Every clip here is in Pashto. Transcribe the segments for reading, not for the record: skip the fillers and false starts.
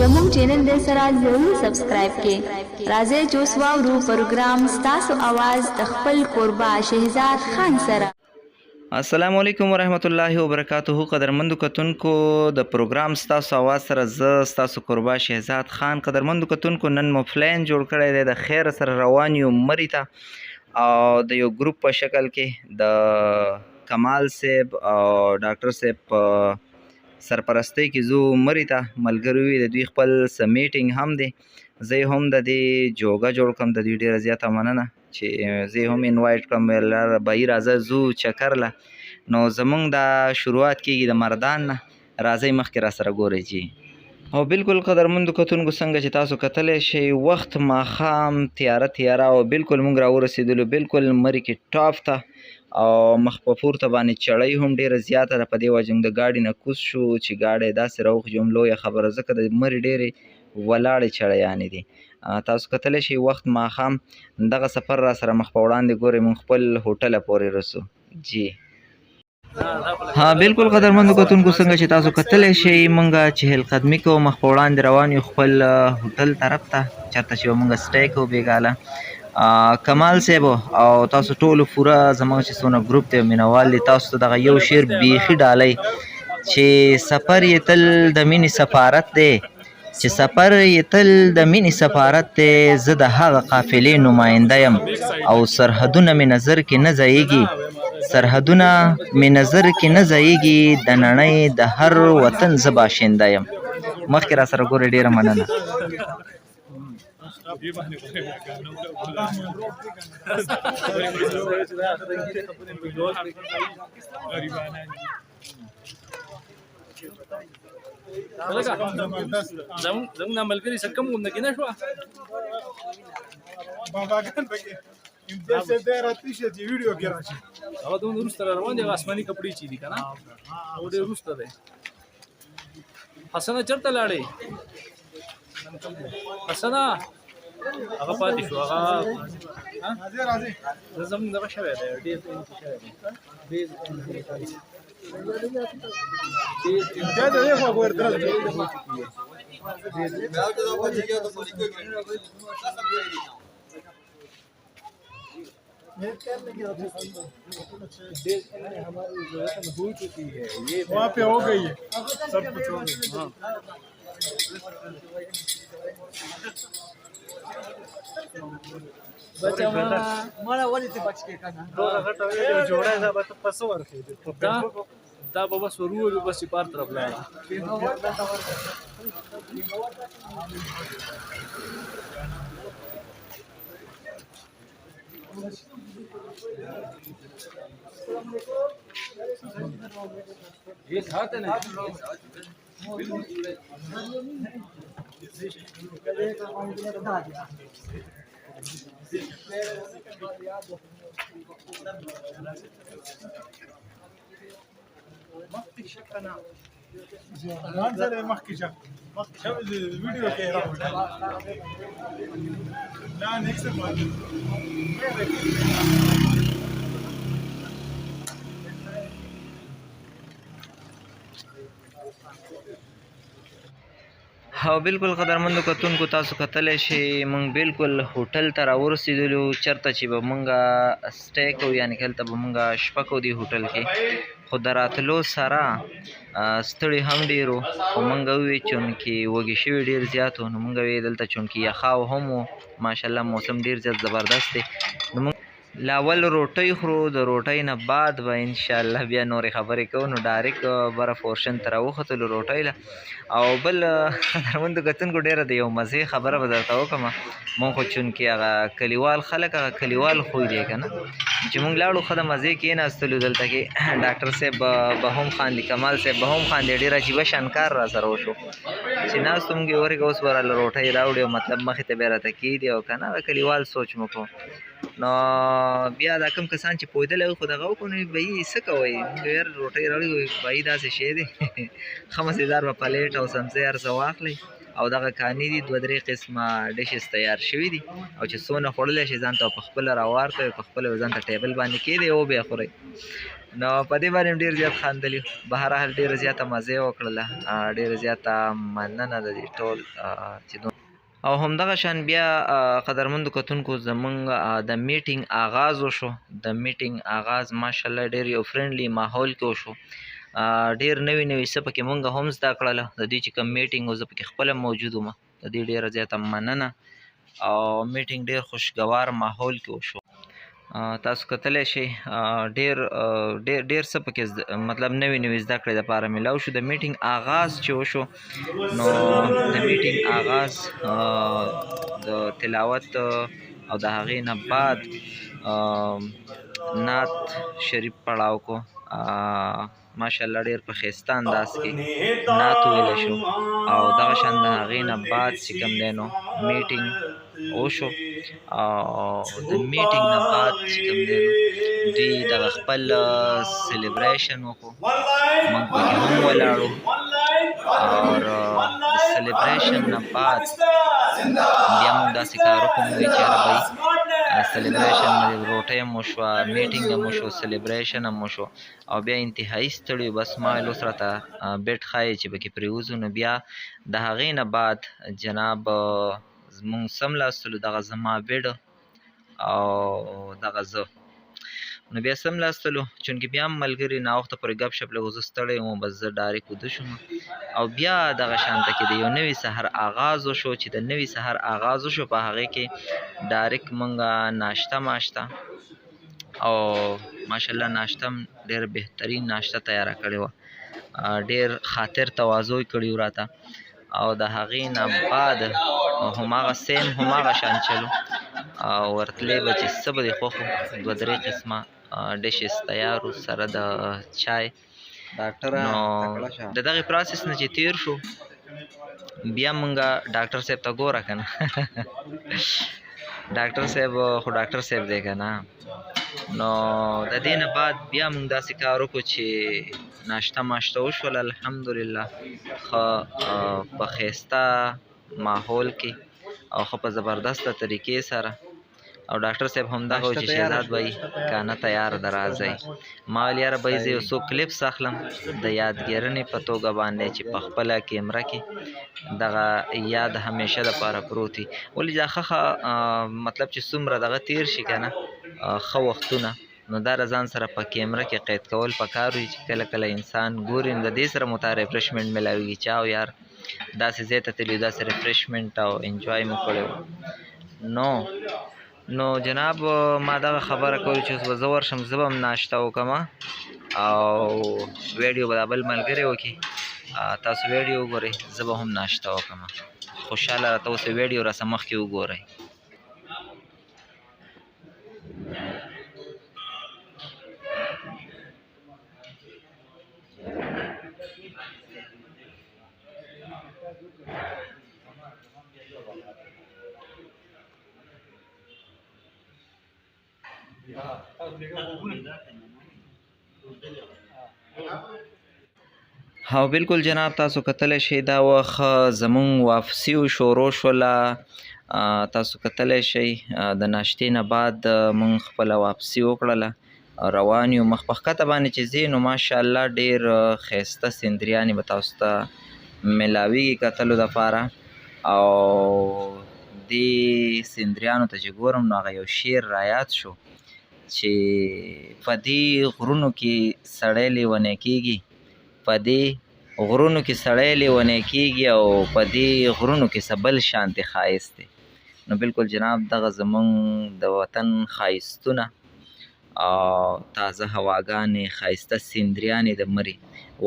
زموږ چینل د سره ضرور سبسکرایب کړئ. راځئ چې اوس واورو پروګرام ستاسو اواز د خپل کوربه شهزاد خان سره. السلام علیکم ورحمت الله وبرکاته. قدرمندو کتونکو د پروګرام ستاسو اواز سره زه ستاسو قربا شهزاد خان. قدرمندو کتونکو نن مو پلان جوړ کړی دی د خیر سره روان یو مري ته او د یو ګروپ په شکل کې د کمال صاحب او ډاکټر صاحب په سرپرستۍ کې زو مري ته ملګري وي. د دوی خپل څه میټینګ هم دی. زه هم د دې جوګه جوړ کړم. د دوی ډېره زیاته مننه چې زه هم انوایټ کړم لاره بهي راځه زو چکر له. نو زمونږ دا شروعات کېږي د مردان نه. راځئ مخکې را سره ګورئ جي. او بالکل قدرمندو کتونکو څنګه چې تاسو کتلی شئ وخت ماښام تیاره او بالکل موږ راورسېدلو بالکل مري کې ټاپ ته او مخ په پورته باندې چړۍ هم ډېره زیاته ده. په دې وجه موږ د ګاډي نه کوز شو چې ګاډی داسې راوخېږو لویه خبره ځکه د مري ډېرې ولاړې چړیانې دي. تاسو کتلی شئ وخت ماښام دغه سفر را سره مخ په وړاندې ګورئ موږ خپل هوټله پورې رسو جي. ها بالکل قدرمندو کتونکو څنګه چې تاسو کتلی شئ موږ چهل قدمي کوو مخ په وړاندې روان یو خپل هوټل طرف ته چېرته چې به موږ سټی کوو بېګاله. کمال صاحب او تاسو ټولو پوره زموږ چې څونه ګروپ دی مینوال دي تاسو ته دغه یو شعر بیخي ډالۍ چې سفر یې تل د مینې سفارت دی چې سفر یې تل د مینې سفارت دی. زه د هغه قافلې نماینده یم او سرحدونه مې نظر کې نه ځایږي سرحدونه مې نظر کې نه ځایږي د نړۍ د هر وطن زه باشنده یم. مخکې را سره ګورئ ډېره مننه. زموږ ملګري څه کم غونډه کې نه شوه باباګان پکې همداسې دی راتلی شي چې ویډیو کې راشي. هغه دومره وروسته را روان دی. هغه آسماني کپړې چې دي که نه هغه ډېر وروسته دی. حسنه چېرته لاړې؟ حسنه هغه پاتې شو. هغه زموږ دغه شوی دی ډېر वहाँ पे हो गई है सब कुछ हो गई. हाँ बच्चा मला वाली ते बच के kana घटा जोडायचा बट कसं वर دا به بس ورو بس پار طرف لاړه. ये साथ है ना مخکې شکنا منظر مخکې شک ویډیو کې راوړل نه نیکسټ باندې او بالکل قدرمندو کتونکو تاسو کتلی شئ موږ بالکل هوټل ته راورسېدلو چېرته چې به موږ سټی کوو یعنې که هلته به موږ شپه کوو دې هوټل کې. خو د راتلو سره ستړي هم ډېر وو خو موږ وویل چونکې وږي شوي ډېر زیات وو نو موږ ویل دلته چونکې یخاو هم وو ماشاءالله موسم ډېر زیات زبردست دی. نو موږ لاول روټۍ خورو د روټۍ نه بعد به انشاءالله بیا نورې خبرې کوو. نو ډایرکټ بره پورشن ته راوختلو روټۍ له. او بل قدرمندو کتونکو ډېره د یو مزې خبره به درته وکړم. مونږ خو چونکې هغه کلیوال خلک هغه کلیوال خوی دی که نه چې مونږ لاړو ښه د مزې کېناستلو دلته کې ډاکټر صاحب به هم خاندي کمال صاحب به هم خاندي ډېر عجیبه شانکار را سره وشو چې ناستو مونږ یې ورکه اوس به راله روټۍ راوړې او مطلب مخې ته بیا راته کېږدي او که نه هغه کلیوال سوچ مو کو. نو بیا دا کوم کسان چې پوهېدلی وو خو دغه وکړو نو بهي څه کوئ مونږ یاره روټۍ راوړې بهي داسې شی دی ښه مزېدار به پلیټ او سمڅۍ هر څه واخلئ او دغه کاني دي 2-3 قسمه ډشز تیار شوي دي او چې څونه خوړلی شي ځان ته په خپله راوار کړئ په خپله ځان ته ټیبل باندې کېږدئ او بیا خورئ. نو په دې باندې ډېر زیات خندلي بهرحال ډېره زیاته مزه یې وکړله ډېره زیاته مننه د دې ټول چې او همدغه شان بیا قدرمندو کتونکو زمونږ د میټینګ آغاز وشو د میټینګ آغاز ماشاءالله ډېر یو فرینډلی ماحول کې وشو ډېر نوي نوي څه پکې مونږ هم زده کړله د دې چې کوم میټینګ و زه پکې خپله موجود وم د دې ډېره زیاته مننه او میټینګ ډېر خوشګوار ماحول کې وشو تاسو کتلی شئ ډېر څه پکې مطلب نوي نوي زده کړې دپاره میلاو شو د میټینګ آغاز چې وشو نو د میټینګ آغاز د تلاوت او د هغې نه بعد نعت شریف پړاو کو ماشاءالله ډېر په ښایسته انداز کې نعت ویلی شو او دغه شان د هغې نه بعد چې کوم دی نو میټینګ وشو او د میټینګ نه بعد چې کوم دی نو دوی دغه خپل سلیبریشن وکړو موږ پکې هم ولاړو او د سلیبریشن نه بعد بیا موږ داسې کار وکړو موږ وایي چې یاره بھائی سلیبریشن روټۍ هم وشوه میټینګ هم وشو سلیبریشن هم وشو او بیا انتهایي ستړي بس ما ویل اوس راته بیډ ښایي چې پکې پرېوځو نو بیا د هغې نه بعد جناب زمونږ څملاستلو دغه زما بیډ او دغه زه نو بیا څملاستلو چونکې بیا هم ملګري ناوخته پورې ګپ شپ لږ زه ستړی وم بس زه ډایرکټ ویده شوم او بیا دغه شانته کې د یو نوي سحر آغاز وشو چې د نوي سحر آغاز وشو په هغې کې ډایرکټ مونږ ناشته ماشته او ماشاءالله ناشته هم ډېر بهترین ناشته تیاره کړې وه ډېر خاطر تواضع یې کړي و راته او د هغې نه بعد هماغه سیم هماغه شان چلو او ورتلی به چې څه به دې خوښ وو دوه درې قسمه ډشز تیار وو سره د چای نو د دغې پروسس نه چې تیر شو بیا مونږه ډاکټر صاحب ته ګوره که نه ډاکټر صاحب خو ډاکټر صاحب دی که نه نو د دې نه بعد بیا مونږ داسې کار وکړو چې ناشته ماشته وشول الحمدلله ښه په ښایسته ماحول کې او ښه په زبردسته طریقې سره او ډاکټر صاحب همدغه و چې شهزاد بھائی که نه تیار ده راځئ ما ویل یاره بھائی زه یو څو کلیپس اخلم د یادګیرنې په توګه باندې چې په خپله کیمره کې دغه یاد همیشه دپاره پروت وي ولې دا ښه مطلب چې څومره دغه تیر شي که نه ښه وختونه نو دا ځان سره په کیمره کې قید کول پکار وي چې کله کله انسان ګوري نو د دې سره مو ته ریفریشمنټ میلاویږي چې او یار داسې ځای ته تللي داسې ریفریشمنټ او انجوای مو کړی نو جناب ما دغه خبره کوله چې اوس به زه ورشم زه به هم ناشته وکړم او ویډیو به دا بل ملګری وکړي تاسو ویډیو وګورئ زه به هم ناشته وکړم خوشحاله راته اوس ویډیو راسه مخکې وګورئ ها بالکل جناب تاسو کتلی شئ دا وخت زمونږ واپسي شروع شوله تاسو کتلی شئ د ناشتې نه بعد مونږ خپله واپسي وکړله روان یو مخ په ښکته باندې چې ځې نو ماشاءالله ډېر ښایسته سندریانې به تاسو ته میلاویږي کتلو دپاره او دې سندریانو ته چې ګورم نو هغه یو شعر رایاد شو چې په دې غرونو کې سړی لیونی کېږي په دې غرونو کې سړی لیونی کېږي او په دې غرونو کې څه بل شانتې ښایست دی نو بالکل جناب دغه زمونږ د وطن ښایستونه او تازه هواګانې ښایسته سندریانې د مري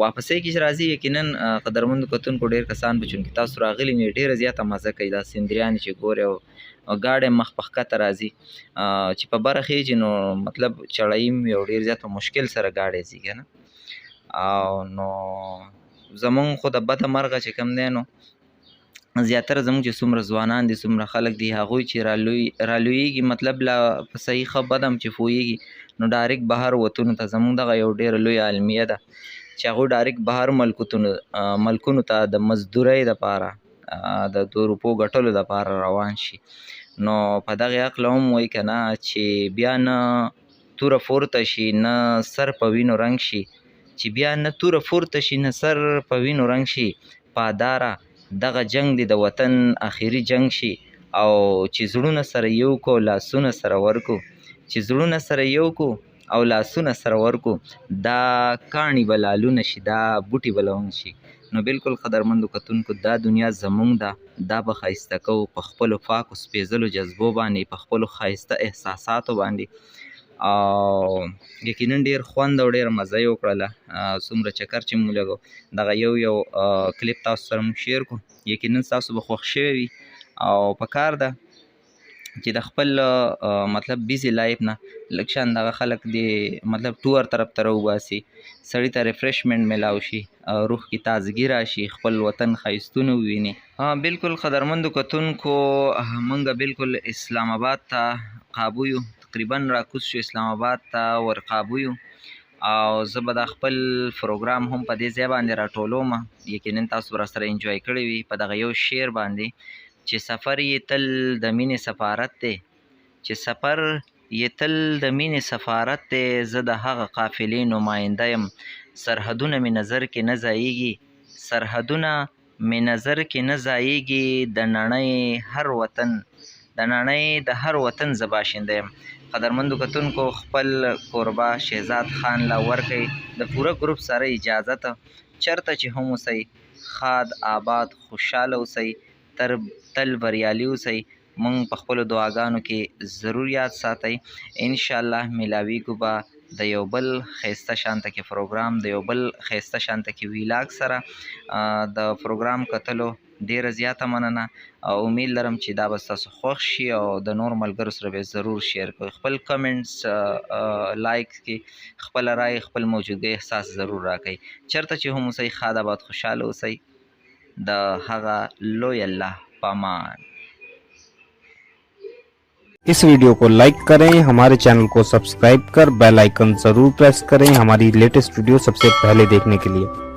واپسۍ کې چې راځي یقینا قدرمندو کتونکو ډېر کسان به چونکې تاسو راغلي نو ډېره زیاته مزه کوي دا سندریانې چې ګورئ او ګاډی مخ په ښکته راځي چې په بره خیږي نو مطلب چړۍ یو ډېر زیات په مشکل سره ګاډی ځي که نه او نو زمونږ خو د بده مرغه چې کوم دی نو زیاتره زموږ چې څومره ځوانان دي څومره خلک دي هغوی چې رالویږي مطلب لا په صحیح ښه بد هم چې پوهېږي نو ډایرکټ بهر وتونو ته زموږ دغه یو ډېره لویه المیه ده چې هغوی ډایرکټ بهر ملکونو ته د مزدورۍ دپاره د 2 روپو ګټلو دپاره روان شي نو په دغې هکله هم وایي که نه چې بیا نه توره پورته شي نه سر په وینو رنګ شي، چې بیا نه توره پورته شي نه سر په وینو رنګ شي. پاداره دغه جنگ دی د وطن اخیری جنگ شي، او چې زړونه سره یو کو لاسونه سره ورکو، چې زړونه سره یو کو او لاسونه سره ورکو، دا کاڼي به لالونه شي، دا بوټي به لونګ شي. نو بالکل قدرمندو کتونکو دا دنیا زمونږ ده، دا به ښایسته کوو په خپلو پاکو سپېڅلو جذبو باندې، په خپلو ښایسته احساساتو باندې. او یقینا ډېر خوند او ډېر مزه یې وکړله. څومره چکر چې مونږ لګو دغه یو کلیپ تاسو سره مونږ شیر کړو، یقینا تاسو به خوښ شوی وي. او پکار ده چې د خپل مطلب بیزی لایف نه لږ شان دغه خلک دی مطلب ټور طرف ته راوباسي، سړي ته ریفریشمنټ میلاو شي، روح کې تازګي راشي، خپل وطن ښایستونه وویني. بالکل قدرمندو کتونکو موږ بالکل اسلام آباد ته قابو یو، تقریبا راکوز شو اسلام آباد ته ور قابو یو. او زه به دا خپل پروګرام هم په دې ځای باندې راټولوم. یقینا تاسو به راسره انجوای کړی وي په دغه یو شعر باندې چې سفر یې تل د مینې سفارت دی، چې سفر یې تل د مینې سفارت دی. زه د هغه قافلې نماینده یم، سرحدونه مې نظر کې نه ځایږي، سرحدونه مې نظر کې نه ځایږي. د نړۍ هر وطن، د نړۍ د هر وطن زه باشنده یم. قدرمندو کتونکو خپل کوربه شهزاد خان لا ورکئ د پوره ګروپ سره اجازت، چرته چې هم اوسئ ښاد آباد خوشحاله اوسئ، تل بریالي اوسئ. مونږ په خپلو دعاګانو کې ضرور یاد ساتئ. انشاءالله میلاویږو به د یو بل ښایسته شانته کې پروګرام، د یو بل ښایسته شانته کې ویلاګ سره. د پروګرام کتلو ډیره زیاته مننه، او امید لرم چې دا به ستاسو خوښ شي او د نور ملګرو سره به ضرور شیر کوئ. خپل کمنټس لایک کې خپل رای، خپل موجودګۍ احساس ضرور راکئ. چرته چې هم اوسئ ښاد آباد خوشحاله اوسئ. د هغه لوی الله پامان. इस वीडियो को लाइक करें, हमारे चैनल को सब्सक्राइब कर बेल आइकन जरूर प्रेस करें हमारी लेटेस्ट वीडियो सबसे पहले देखने के लिए।